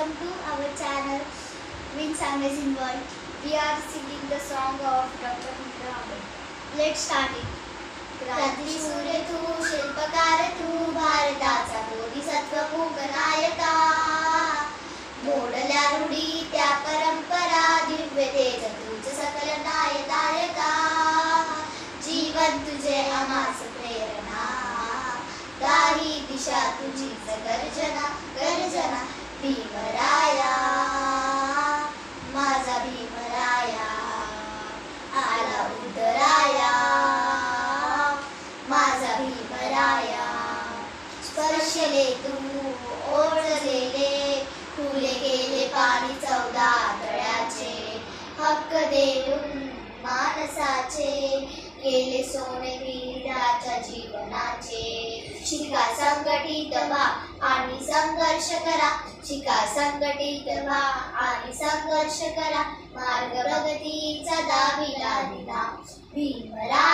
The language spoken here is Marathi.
Welcome to our channel Wings Amazing World. We are singing the song of Dr. Bhimrao Ambedkar. Let's start it. क्रांती सूर्य तू, शिल्पकार तू, भारताचा बोधिसत्व पूगनायका. मोडल्या रूढी त्या परंपरा, दिव्य तेज तुझ सकल न्यायदायका. जीवन तुझे आम्हास प्रेरणा, दाही दिशा तुझीच गर्जना गर्जना. भीमराया माझा भीमराया, आला उदराया माझा भीमराया. स्पर्शले तू ओढलेले, खुले गेले पाणी 14 तळ्याचे. हक्क देऊन मानसाचे, केले सोने वीराच्या जीवनाचे. शिका संघटित व्हा आणि संघर्ष करा, शिका संघटित व्हा आणि संघर्ष करा. मार्ग प्रगतीचा दाविला दिला भीमराया.